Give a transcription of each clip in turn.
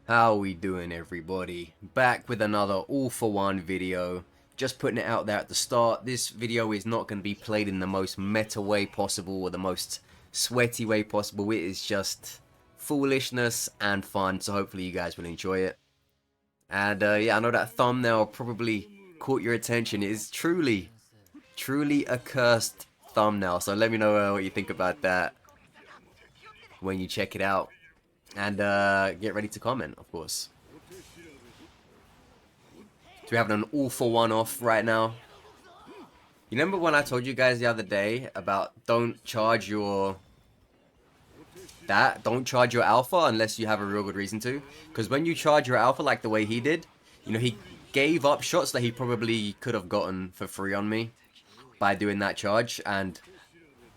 How we doing, everybody? Back with another all for one video. Just putting it out there at the start. This video is not going to be played in the most meta way possible or the most sweaty way possible. It is just foolishness and fun, so hopefully you guys will enjoy it. And yeah, I know that thumbnail probably caught your attention. It is truly a cursed thumbnail, so let me know what you think about that when you check it out. And get ready to comment, of course. So we're having an all for one off right now. You remember when I told you guys the other day about don't charge your alpha unless you have a real good reason to? Because when you charge your alpha like the way he did, you know, he gave up shots that he probably could have gotten for free on me by doing that charge, and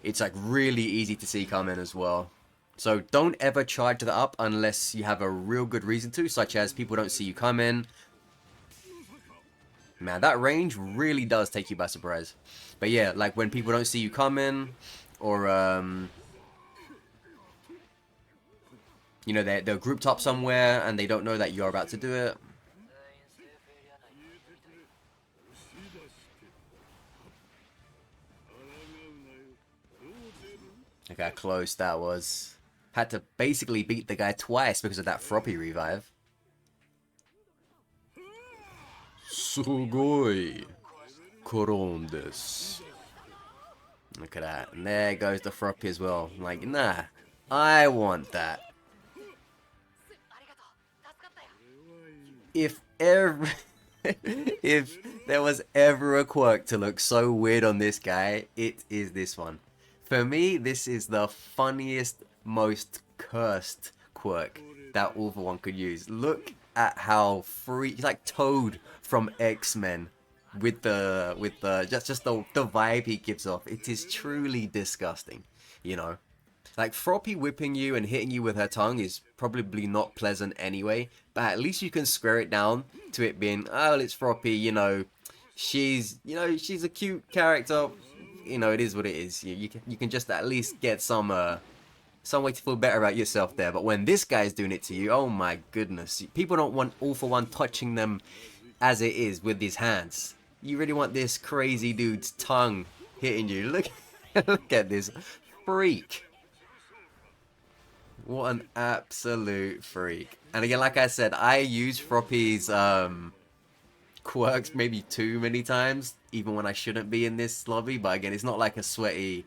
it's like really easy to see coming as well. So don't ever charge that up unless you have a real good reason to, such as people don't see you coming. Man, that range really does take you by surprise. But yeah, like when people don't see you coming, or you know, they're grouped up somewhere and they don't know that you're about to do it. Look how close that was. Had to basically beat the guy twice because of that Froppy revive. Sugoi. Koron desu. Look at that. And there goes the Froppy as well. I'm like, nah, I want that. If ever... if there was ever a quirk to look so weird on this guy, it is this one. For me, this is the funniest, most cursed quirk that all for one could use. Look at how free, he's like Toad from X-Men with the just the vibe he gives off. It is truly disgusting, you know. Like Froppy whipping you and hitting you with her tongue is probably not pleasant anyway, but at least you can square it down to it being, oh, it's Froppy, you know, she's a cute character, you know, it is what it is. You can just at least get some way to feel better about yourself there. But when this guy's doing it to you, oh my goodness, people don't want all for one touching them as it is with his hands. You really want this crazy dude's tongue hitting you. Look, look at this freak. What an absolute freak. And again, like I said, I use Froppy's quirks maybe too many times, even when I shouldn't be in this lobby. But again, it's not like a sweaty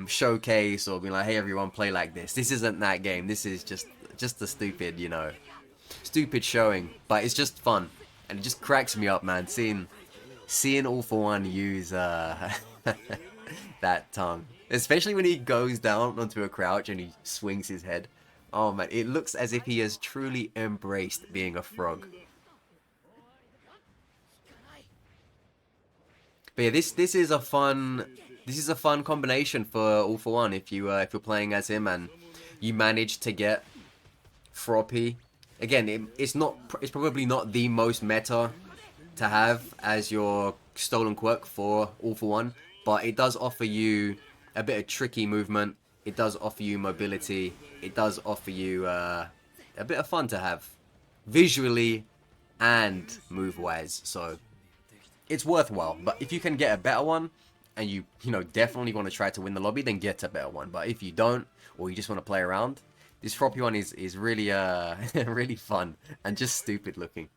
showcase or being like, hey everyone, play like this. This isn't that game. This is just a stupid, you know, stupid showing. But it's just fun. And it just cracks me up, man, seeing all for one use that tongue. Especially when he goes down onto a crouch and he swings his head. Oh man, it looks as if he has truly embraced being a frog. But yeah, this is a fun combination for all for one if you're playing as him and you manage to get Froppy. Again, it's probably not the most meta to have as your stolen quirk for all for one, but it does offer you a bit of tricky movement. It does offer you mobility. It does offer you a bit of fun to have visually and move wise. So it's worthwhile. But if you can get a better one and you know definitely want to try to win the lobby, then get a better one. But if you don't, or you just want to play around, this Froppy one is really really fun and just stupid looking.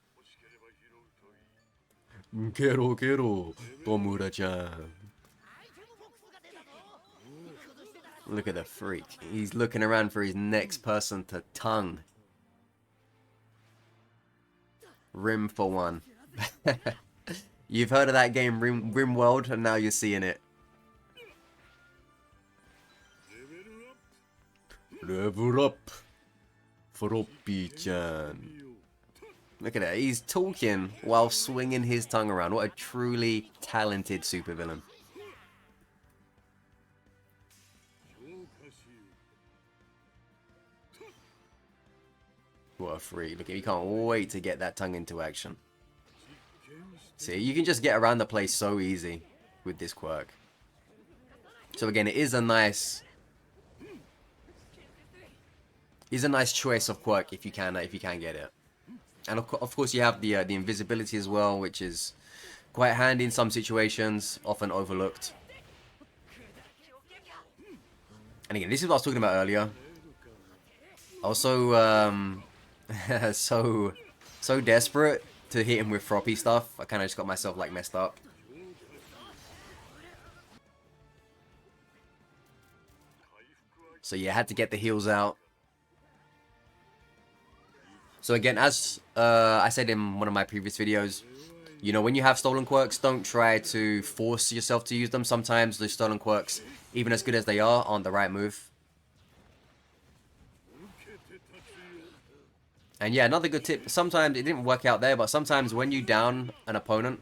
Kero Tomura-chan. Look at the freak. He's looking around for his next person to tongue. Rim for one. You've heard of that game, Rim World, and now you're seeing it. Level up. Froppy-chan. Look at that. He's talking while swinging his tongue around. What a truly talented supervillain. What a freak. Look, he can't wait to get that tongue into action. See, you can just get around the place so easy with this quirk. So again, it is a nice is a nice choice of quirk if you can get it. And of course you have the invisibility as well, which is quite handy in some situations, often overlooked. And again, this is what I was talking about earlier. Also, so desperate to hit him with froppy stuff. I kind of just got myself like messed up. So yeah, had to get the heals out. So again, as I said in one of my previous videos, you know, when you have stolen quirks, don't try to force yourself to use them. Sometimes the stolen quirks, even as good as they are, aren't the right move. And yeah, another good tip, sometimes it didn't work out there, but sometimes when you down an opponent,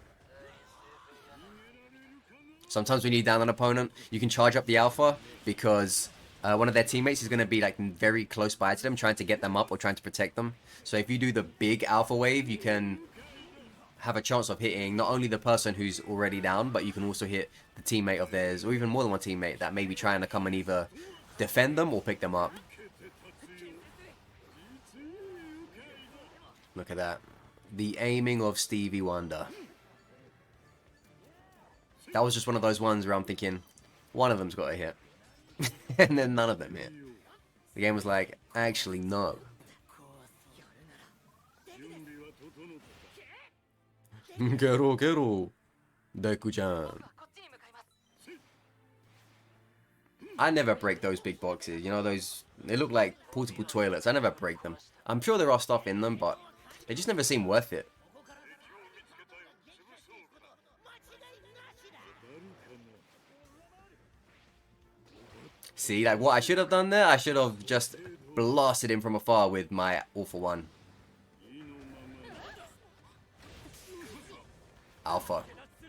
you can charge up the alpha because one of their teammates is going to be like very close by to them, trying to get them up or trying to protect them. So if you do the big alpha wave, you can have a chance of hitting not only the person who's already down, but you can also hit the teammate of theirs, or even more than one teammate that may be trying to come and either defend them or pick them up. Look at that. The aiming of Stevie Wonder. That was just one of those ones where I'm thinking, one of them's got a hit. And then none of them hit. The game was like, actually, no. Kero, Deku-chan. I never break those big boxes. You know, those, they look like portable toilets. I never break them. I'm sure there are stuff in them, but they just never seem worth it. See, like what I should have done there, I should have just blasted him from afar with my All-for One. Alpha.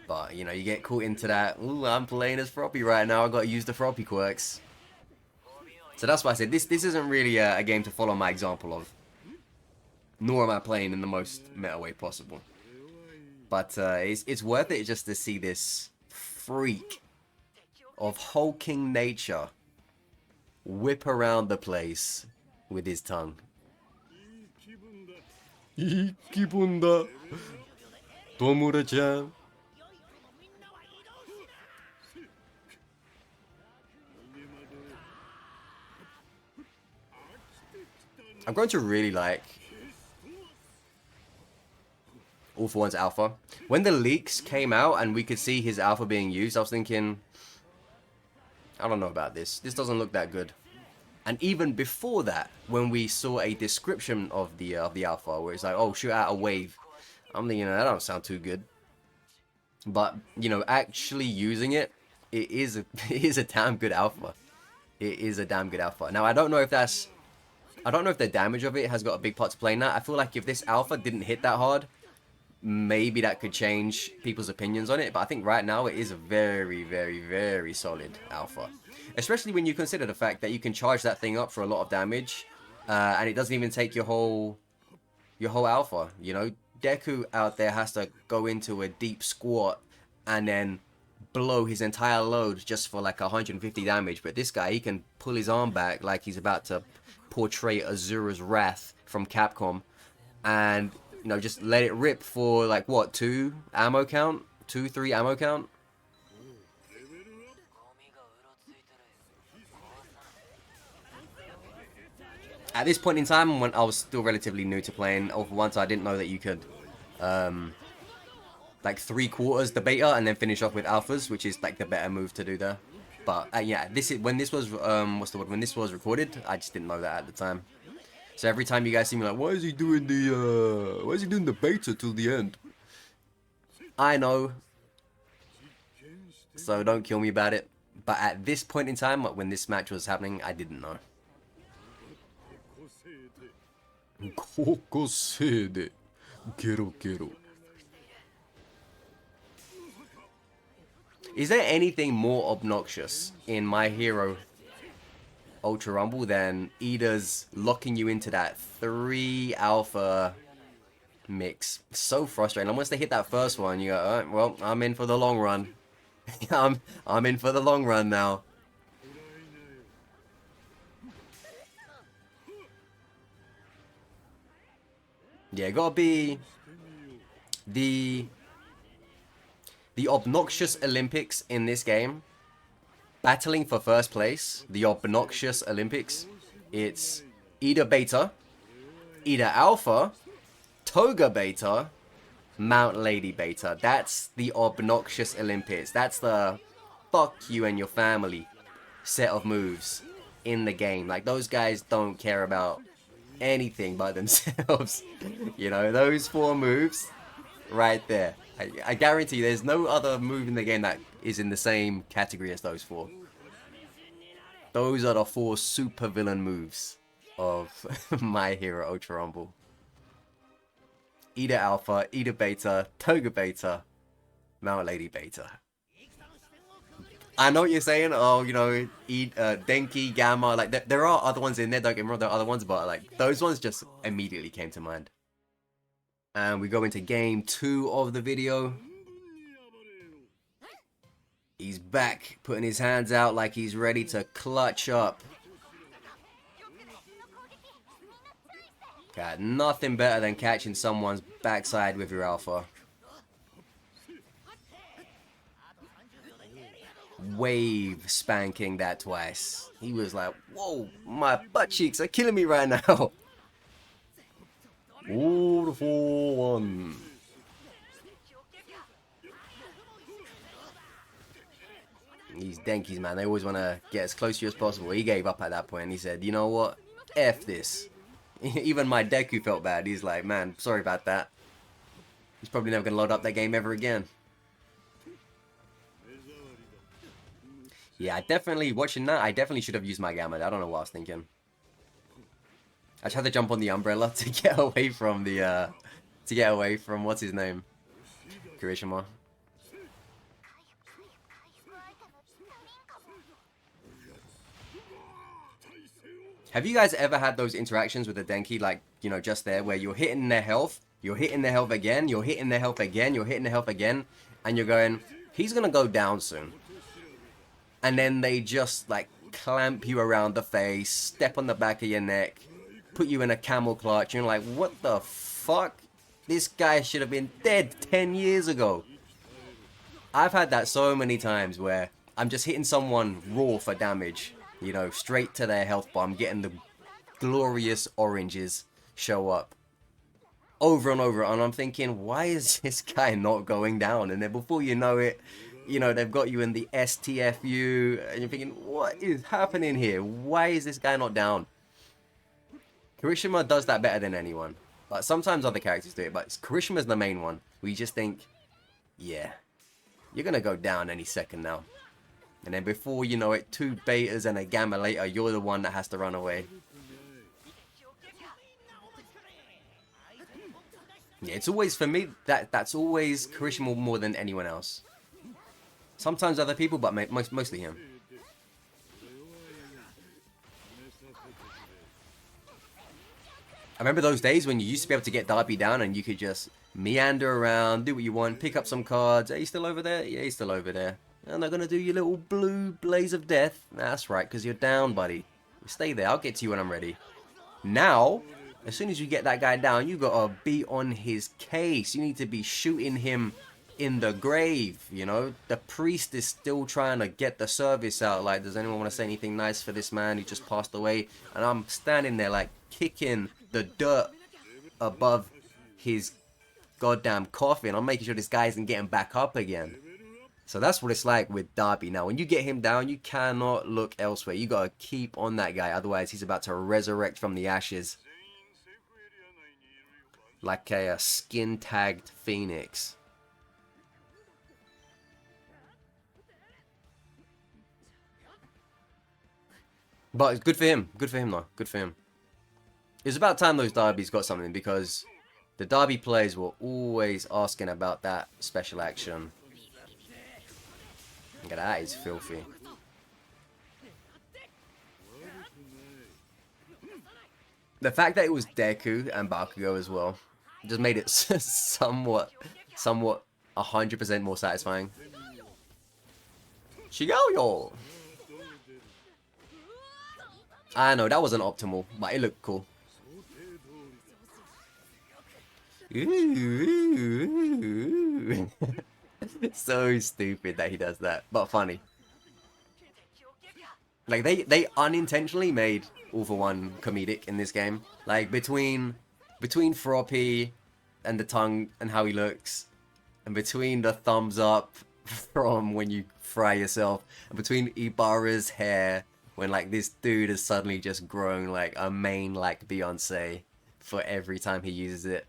But, you know, you get caught into that, ooh, I'm playing as Froppy right now, I gotta use the Froppy quirks. So that's why I said, this isn't really a game to follow my example of. Nor am I playing in the most meta way possible. But it's worth it just to see this freak of hulking nature whip around the place with his tongue. Ikibunda, Tomura-chan. I'm going to really like All-for One's alpha. When the leaks came out and we could see his alpha being used, I was thinking, I don't know about this. This doesn't look that good. And even before that, when we saw a description of the alpha, where it's like, oh, shoot out a wave, I'm thinking, that don't sound too good. But, you know, actually using it, it is a damn good alpha. It is a damn good alpha. Now, I don't know if the damage of it has got a big part to play in that. I feel like if this alpha didn't hit that hard, maybe that could change people's opinions on it. But I think right now it is a very, very, very solid alpha. Especially when you consider the fact that you can charge that thing up for a lot of damage. And it doesn't even take your whole alpha. You know, Deku out there has to go into a deep squat and then blow his entire load just for like 150 damage. But this guy, he can pull his arm back like he's about to portray Azura's Wrath from Capcom. And, you know, just let it rip for like, what, 2 ammo count? 2-3 ammo count? At this point in time, when I was still relatively new to playing All-for One, so I didn't know that you could, like 3/4 the beta and then finish off with alphas, which is like the better move to do there. But yeah, when this was when this was recorded, I just didn't know that at the time. So every time you guys see me like, why is he doing the beta till the end? I know. So don't kill me about it. But at this point in time, when this match was happening, I didn't know. Kokosede. Kero. Is there anything more obnoxious in My Hero Ultra Rumble than Ida's locking you into that 3 alpha mix? So frustrating. And once they hit that first one, you go, alright, well, I'm in for the long run. I'm in for the long run now. Yeah, gotta be the obnoxious Olympics in this game. Battling for first place, the obnoxious Olympics. It's either beta, either alpha, toga beta, Mount Lady beta. That's the obnoxious Olympics. That's the fuck you and your family set of moves in the game. Like, those guys don't care about anything but themselves. You know, those 4 moves right there. I guarantee there's no other move in the game that is in the same category as those 4. Those are the 4 super villain moves of My Hero Ultra Rumble. Either Alpha, either Beta, Toga Beta, Mount Lady Beta. I know what you're saying. Oh, you know, Denki, Gamma. Like, there are other ones in there. Don't get me wrong, there are other ones, but like those ones just immediately came to mind. And we go into game 2 of the video. He's back, putting his hands out like he's ready to clutch up. Got nothing better than catching someone's backside with your alpha. Wave spanking that twice. He was like, whoa, my butt cheeks are killing me right now. Ooh, the 4-1. These Denkies, man, they always want to get as close to you as possible. He gave up at that point. He said, you know what? F this. Even my Deku felt bad. He's like, man, sorry about that. He's probably never going to load up that game ever again. Yeah, watching that, I definitely should have used my Gamma. I don't know what I was thinking. I tried to jump on the umbrella to get away from what's his name? Kirishima. Have you guys ever had those interactions with the Denki, like, you know, just there, where you're hitting their health, you're hitting their health again, you're hitting their health again, you're hitting their health again, and you're going, he's gonna go down soon. And then they just, like, clamp you around the face, step on the back of your neck, put you in a camel clutch, and you're like, what the fuck? This guy should have been dead 10 years ago. I've had that so many times where I'm just hitting someone raw for damage, you know, straight to their health bar. I'm getting the glorious oranges show up over and over, and I'm thinking, why is this guy not going down? And then before you know it, you know, they've got you in the STFU, and you're thinking, what is happening here? Why is this guy not down? Kirishima does that better than anyone. Like, sometimes other characters do it, but Kirishima's the main one. We just think, yeah, you're gonna go down any second now. And then before you know it, 2 betas and a gamma later, you're the one that has to run away. Yeah, it's always, for me, that's always Kirishima more than anyone else. Sometimes other people, but mostly him. I remember those days when you used to be able to get Darby down and you could just meander around, do what you want, pick up some cards. Are you still over there? Yeah, he's still over there. And they're going to do your little blue blaze of death. That's right, because you're down, buddy. Stay there. I'll get to you when I'm ready. Now, as soon as you get that guy down, you got to be on his case. You need to be shooting him in the grave, you know. The priest is still trying to get the service out. Like, does anyone want to say anything nice for this man who just passed away? And I'm standing there, like, kicking the dirt above his goddamn coffin. I'm making sure this guy isn't getting back up again. So that's what it's like with Darby. Now, when you get him down, you cannot look elsewhere. You gotta keep on that guy, otherwise he's about to resurrect from the ashes like a skin-tagged phoenix. But it's good for him. Good for him, though. Good for him. It's about time those Darbys got something, because the Darby players were always asking about that special action. Look at that, is filthy. The fact that it was Deku and Bakugo as well just made it somewhat 100% more satisfying. Shigaraki! I know, that wasn't optimal, but it looked cool. Ooh. So stupid that he does that, but funny. Like they unintentionally made All for One comedic in this game. Like between Froppy and the tongue and how he looks, and between the thumbs up from when you fry yourself, and between Ibarra's hair when like this dude has suddenly just grown like a mane like Beyonce for every time he uses it.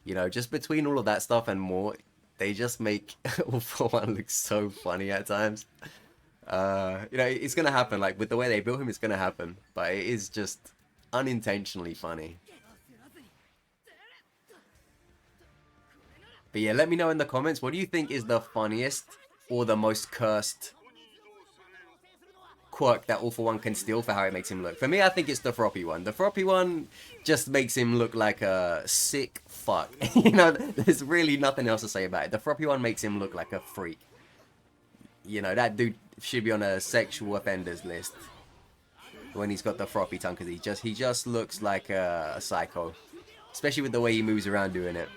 You know, just between all of that stuff and more, they just make All for One look so funny at times. You know, it's gonna happen. Like with the way they built him, it's gonna happen. But it is just unintentionally funny. But yeah, let me know in the comments, what do you think is the funniest or the most cursed quirk that All for One can steal for how it makes him look? For me, I think it's the Froppy one. The Froppy one just makes him look like a sick fuck. You know, there's really nothing else to say about it. The Froppy one makes him look like a freak. You know, that dude should be on a sexual offenders list when he's got the Froppy tongue, because he just looks like a psycho, especially with the way he moves around doing it.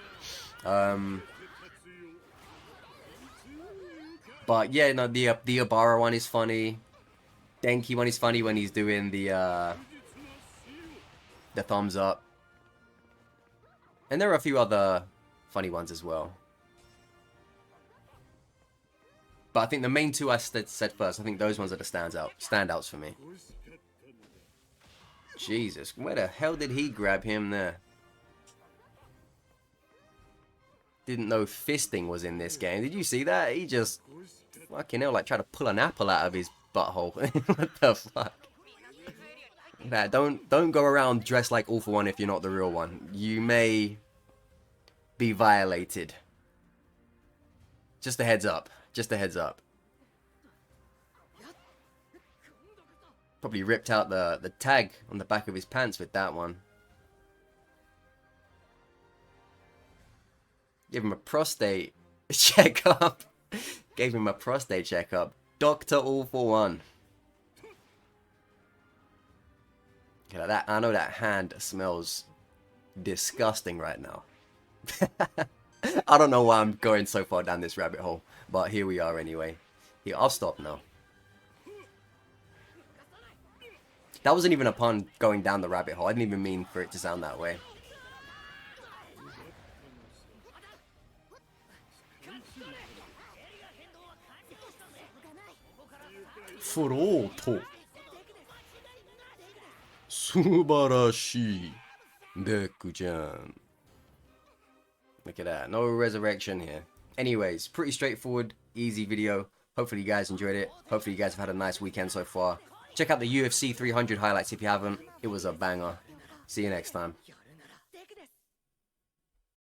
But yeah, no, the Ibarra one is funny. Denki one is funny when he's doing the thumbs up. And there are a few other funny ones as well. But I think the main two I said first, I think those ones are the standouts for me. Jesus, where the hell did he grab him there? Didn't know fisting was in this game. Did you see that? He just fucking hell, like, tried to pull an apple out of his butthole. What the fuck? Nah, don't go around dressed like All for One if you're not the real one. You may be violated. Just a heads up. Just a heads up. Probably ripped out the tag on the back of his pants with that one. Give him a prostate checkup. Gave him a prostate checkup. Dr. All for One. Yeah, that, I know that hand smells disgusting right now. I don't know why I'm going so far down this rabbit hole, but here we are anyway. Here, I'll stop now. That wasn't even a pun, going down the rabbit hole. I didn't even mean for it to sound that way. Froto. Subarashi. Deku-chan. Look at that. No resurrection here. Anyways, pretty straightforward, easy video. Hopefully you guys enjoyed it. Hopefully you guys have had a nice weekend so far. Check out the UFC 300 highlights if you haven't. It was a banger. See you next time.